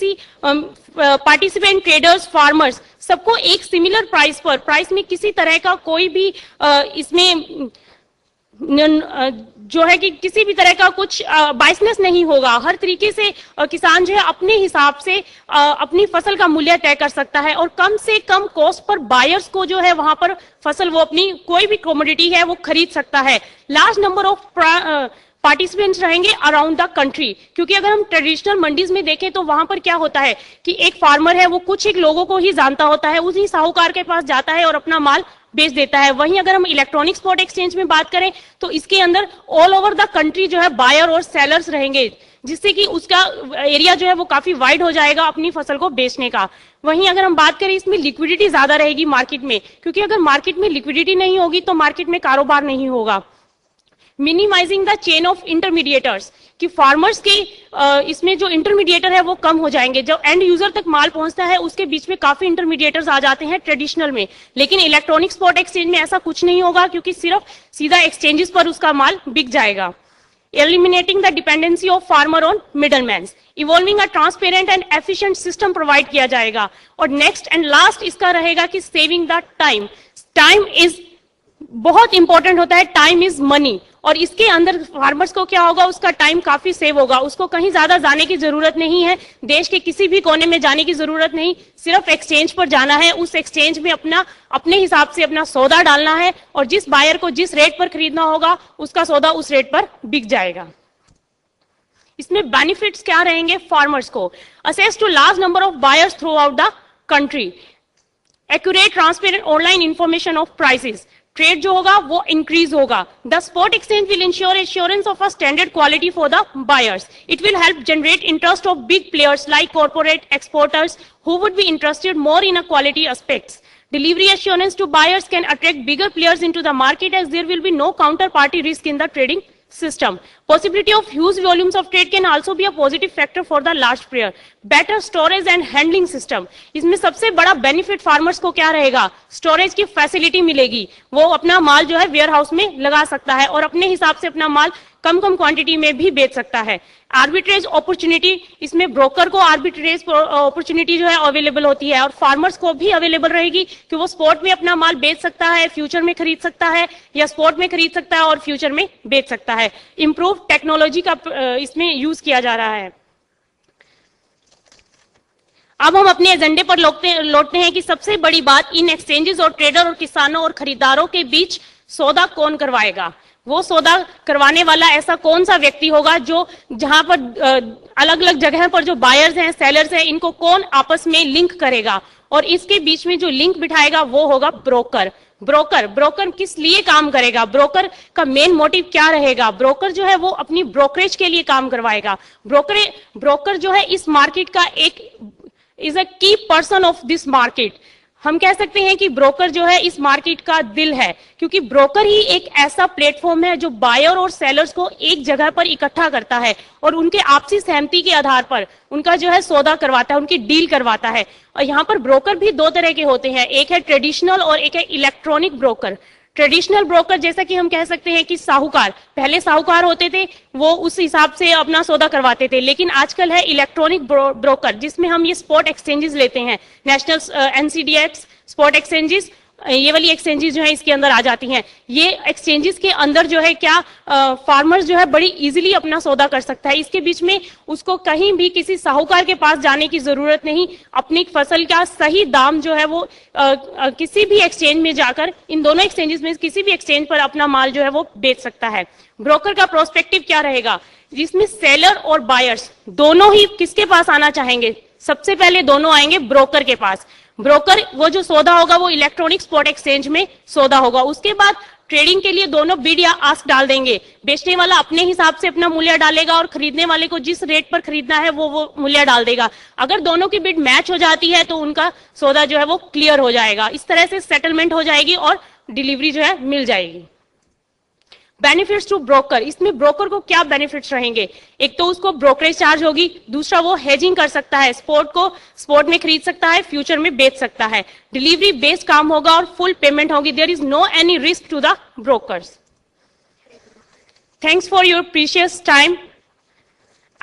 किसी participant traders, farmers, सबको एक सिमिलर प्राइस में किसी तरह का कोई भी इसमें जो है कि किसी भी तरह का कुछ बायसनेस नहीं होगा। हर तरीके से किसान जो है अपने हिसाब से अपनी फसल का मूल्य तय कर सकता है और कम से कम कॉस्ट पर बायर्स को जो है वहां पर फसल, वो अपनी कोई भी कमोडिटी है वो खरीद सकता है। लार्ज नंबर ऑफ पार्टिसिपेंट्स रहेंगे अराउंड द कंट्री, क्योंकि अगर हम ट्रेडिशनल मंडीज में देखें तो वहां पर क्या होता है कि एक फार्मर है वो कुछ एक लोगों को ही जानता होता है, उसी साहूकार के पास जाता है और अपना माल बेच देता है। वहीं अगर हम इलेक्ट्रॉनिक स्पॉट एक्सचेंज में बात करें तो इसके अंदर ऑल ओवर द कंट्री जो है बायर और सेलर्स रहेंगे, जिससे कि उसका एरिया जो है वो काफी वाइड हो जाएगा अपनी फसल को बेचने का। वहीं अगर हम बात करें इसमें लिक्विडिटी ज्यादा रहेगी मार्केट में, क्योंकि अगर मार्केट में लिक्विडिटी नहीं होगी तो मार्केट में कारोबार नहीं होगा। मिनिमाइजिंग द चेन ऑफ इंटरमीडिएटर्स, कि फार्मर्स के इसमें जो इंटरमीडिएटर है वो कम हो जाएंगे। जब एंड यूजर तक माल पहुंचता है उसके बीच में काफी इंटरमीडिएटर्स आ जाते हैं ट्रेडिशनल में, लेकिन इलेक्ट्रॉनिक स्पॉट एक्सचेंज में ऐसा कुछ नहीं होगा, क्योंकि सिर्फ सीधा एक्सचेंजेस पर उसका माल बिक जाएगा। Eliminating the dependency of farmer on middleman, evolving a transparent and efficient system provide किया जाएगा। और नेक्स्ट एंड लास्ट इसका रहेगा कि saving the time. Time is बहुत इंपॉर्टेंट होता है, टाइम इज मनी, और इसके अंदर फार्मर्स को क्या होगा, उसका टाइम काफी सेव होगा। उसको कहीं ज्यादा जाने की जरूरत नहीं है, देश के किसी भी कोने में जाने की जरूरत नहीं, सिर्फ एक्सचेंज पर जाना है, उस एक्सचेंज में अपने हिसाब से अपना सौदा डालना है और जिस बायर को जिस रेट पर खरीदना होगा उसका सौदा उस रेट पर बिक जाएगा। इसमें बेनिफिट्स क्या रहेंगे फार्मर्स को? Access to large number of buyers throughout the country, accurate transparent online information of prices, trade जो होगा वो इंक्रीज होगा। The spot exchange will ensure assurance of a standard quality for the buyers. It will help generate interest of big players like corporate exporters who would be interested more in a quality aspects. Delivery assurance to buyers can attract bigger players into the market as there will be no counterparty risk in the trading system. Possibility of huge volumes of trade can also be a positive factor for the large player. Better storage and handling system. इसमें सबसे बड़ा benefit farmers को क्या रहेगा? Storage की facility मिलेगी, वो अपना माल जो है वेयर हाउस में लगा सकता है और अपने हिसाब से अपना माल कम क्वांटिटी में भी बेच सकता है। आर्बिट्रेज अपॉर्चुनिटी, इसमें ब्रोकर को आर्बिट्रेज अपॉर्चुनिटी जो है अवेलेबल होती है और फार्मर्स को भी अवेलेबल रहेगी कि वो स्पॉट में अपना माल बेच सकता है, फ्यूचर में खरीद सकता है, या स्पॉट में खरीद सकता है और फ्यूचर में बेच सकता है। इंप्रूव टेक्नोलॉजी का इसमें यूज किया जा रहा है। अब हम अपने एजेंडे पर लौटते हैं कि सबसे बड़ी बात, इन एक्सचेंजेस और ट्रेडर और किसानों और खरीदारों के बीच सौदा कौन करवाएगा? वो सौदा करवाने वाला ऐसा कौन सा व्यक्ति होगा जो जहां पर अलग अलग जगह पर जो बायर्स हैं, सेलर्स हैं, इनको कौन आपस में लिंक करेगा? और इसके बीच में जो लिंक बिठाएगा वो होगा ब्रोकर। ब्रोकर किस लिए काम करेगा? ब्रोकर का मेन मोटिव क्या रहेगा? ब्रोकर जो है वो अपनी ब्रोकरेज के लिए काम करवाएगा। ब्रोकर जो है इस मार्केट का एक इज अ की पर्सन ऑफ दिस मार्केट। हम कह सकते हैं कि ब्रोकर जो है इस मार्केट का दिल है, क्योंकि ब्रोकर ही एक ऐसा प्लेटफॉर्म है जो बायर और सेलर्स को एक जगह पर इकट्ठा करता है और उनके आपसी सहमति के आधार पर उनका जो है सौदा करवाता है, उनकी डील करवाता है। और यहाँ पर ब्रोकर भी दो तरह के होते हैं, एक है ट्रेडिशनल और एक है इलेक्ट्रॉनिक ब्रोकर। ट्रेडिशनल ब्रोकर जैसा कि हम कह सकते हैं कि साहूकार, पहले साहूकार होते थे, वो उस हिसाब से अपना सौदा करवाते थे, लेकिन आजकल है इलेक्ट्रॉनिक ब्रोकर, जिसमें हम ये स्पॉट एक्सचेंजेस लेते हैं, नेशनल एनसीडीएक्स स्पॉट एक्सचेंजेस, ये वाली एक्सचेंजेस जो है इसके अंदर आ जाती हैं। ये एक्सचेंजेस के अंदर जो है क्या फार्मर्स जो है बड़ी इजीली अपना सौदा कर सकता है। इसके बीच में उसको कहीं भी किसी साहूकार के पास जाने की जरूरत नहीं, अपनी फसल का सही दाम जो है वो किसी भी एक्सचेंज में जाकर, इन दोनों एक्सचेंजेस में किसी भी एक्सचेंज पर अपना माल जो है वो बेच सकता है। ब्रोकर का प्रोस्पेक्टिव क्या रहेगा? जिसमें सेलर और बायर्स दोनों ही किसके पास आना चाहेंगे? सबसे पहले दोनों आएंगे ब्रोकर के पास। ब्रोकर वो जो सौदा होगा वो इलेक्ट्रॉनिक स्पॉट एक्सचेंज में सौदा होगा। उसके बाद ट्रेडिंग के लिए दोनों बिड या आस्क डाल देंगे। बेचने वाला अपने हिसाब से अपना मूल्य डालेगा और खरीदने वाले को जिस रेट पर खरीदना है वो मूल्य डाल देगा। अगर दोनों की बिड मैच हो जाती है तो उनका सौदा जो है वो क्लियर हो जाएगा। इस तरह से सेटलमेंट हो जाएगी और डिलीवरी जो है मिल जाएगी। बेनिफिट्स टू ब्रोकर, इसमें ब्रोकर को क्या बेनिफिट्स रहेंगे? एक तो उसको ब्रोकरेज चार्ज होगी, दूसरा वो हेजिंग कर सकता है, स्पॉट में खरीद सकता है, फ्यूचर में बेच सकता है। डिलीवरी बेस्ड काम होगा और फुल पेमेंट होगी। There is no any risk to the brokers. Thanks for your precious time.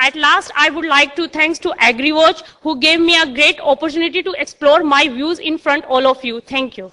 At last, I would like to thanks to AgriWatch who gave me a great opportunity to explore my views in front all of you. Thank you.